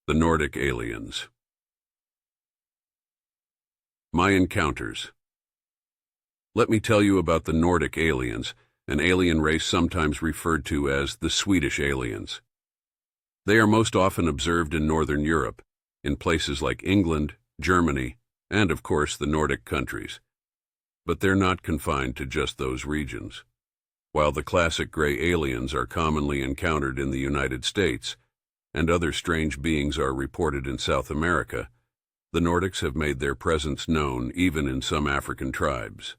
The Nordic Aliens. My encounters. Let me tell you about the Nordic aliens, an alien race sometimes referred to as the Swedish aliens. They are most often observed in Northern Europe, in places like England, Germany, and of course the Nordic countries. But they're not confined to just those regions. While the classic gray aliens are commonly encountered in the United States, and other strange beings are reported in South America, the Nordics have made their presence known even in some African tribes.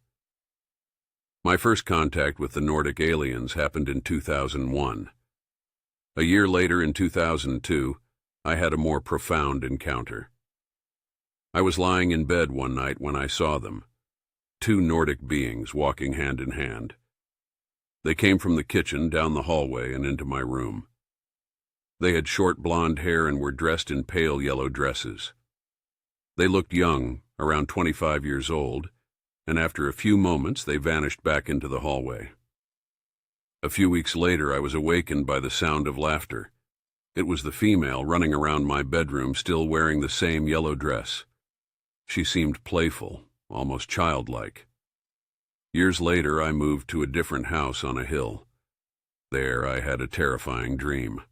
My first contact with the Nordic aliens happened in 2001. A year later, in 2002, I had a more profound encounter. I was lying in bed one night when I saw them, two Nordic beings walking hand in hand. They came from the kitchen, down the hallway, and into my room. They had short blonde hair and were dressed in pale yellow dresses. They looked young, around 25 years old, and after a few moments they vanished back into the hallway. A few weeks later I was awakened by the sound of laughter. It was the female running around my bedroom, still wearing the same yellow dress. She seemed playful, almost childlike. Years later I moved to a different house on a hill. There I had a terrifying dream.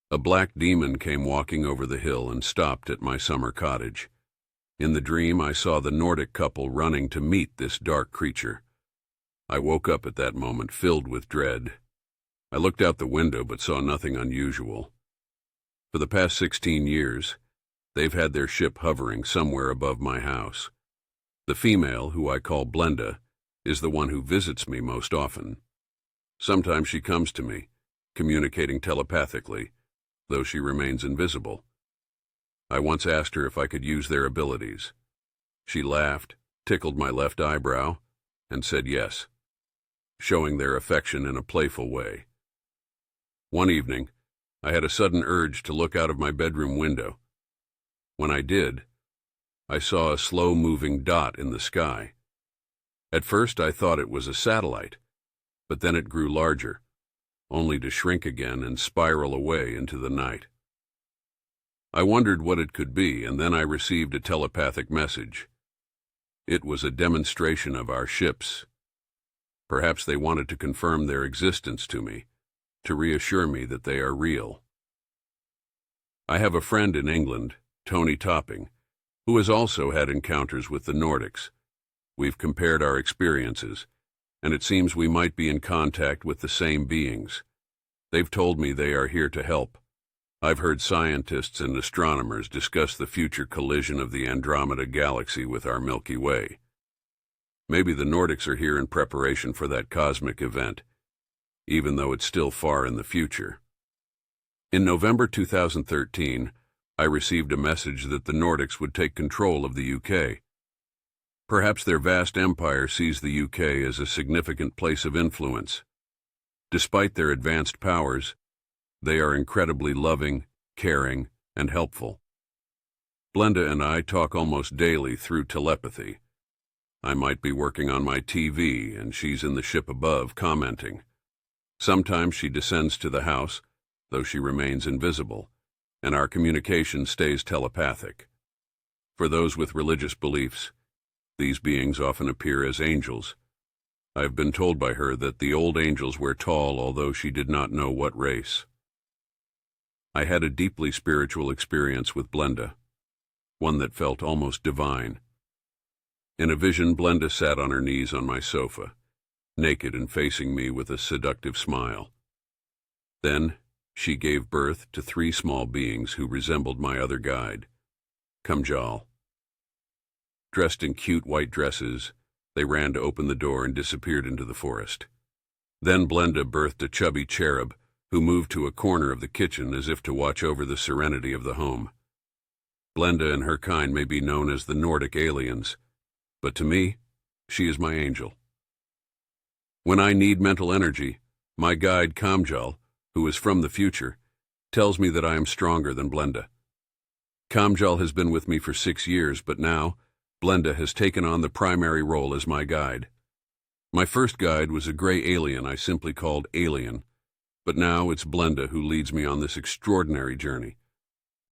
A black demon came walking over the hill and stopped at my summer cottage. In the dream, I saw the Nordic couple running to meet this dark creature. I woke up at that moment filled with dread. I looked out the window but saw nothing unusual. For the past 16 years, they've had their ship hovering somewhere above my house. The female, who I call Blenda, is the one who visits me most often. Sometimes she comes to me, communicating telepathically, though she remains invisible. I once asked her if I could use their abilities. She laughed, tickled my left eyebrow, and said yes, showing their affection in a playful way. One evening, I had a sudden urge to look out of my bedroom window. When I did, I saw a slow-moving dot in the sky. At first I thought it was a satellite, but then it grew larger, only to shrink again and spiral away into the night. I wondered what it could be, and then I received a telepathic message. It was a demonstration of our ships. Perhaps they wanted to confirm their existence to me, to reassure me that they are real. I have a friend in England, Tony Topping, who has also had encounters with the Nordics. We've compared our experiences, and it seems we might be in contact with the same beings. They've told me they are here to help. I've heard scientists and astronomers discuss the future collision of the Andromeda galaxy with our Milky Way. Maybe the Nordics are here in preparation for that cosmic event, even though it's still far in the future. In November 2013, I received a message that the Nordics would take control of the UK. Perhaps their vast empire sees the UK as a significant place of influence. Despite their advanced powers, they are incredibly loving, caring, and helpful. Blenda and I talk almost daily through telepathy. I might be working on my TV, and she's in the ship above, commenting. Sometimes she descends to the house, though she remains invisible, and our communication stays telepathic. For those with religious beliefs, these beings often appear as angels. I've been told by her that the old angels were tall, although she did not know what race. I had a deeply spiritual experience with Blenda, one that felt almost divine. In a vision, Blenda sat on her knees on my sofa, naked and facing me with a seductive smile. Then she gave birth to 3 small beings who resembled my other guide, Kamjal. Dressed in cute white dresses, they ran to open the door and disappeared into the forest. Then Blenda birthed a chubby cherub who moved to a corner of the kitchen as if to watch over the serenity of the home. Blenda and her kind may be known as the Nordic aliens, but to me, she is my angel. When I need mental energy, my guide Kamjal, who is from the future, tells me that I am stronger than Blenda. Kamjal has been with me for 6 years, but now Blenda has taken on the primary role as my guide. My first guide was a gray alien I simply called Alien, but now it's Blenda who leads me on this extraordinary journey.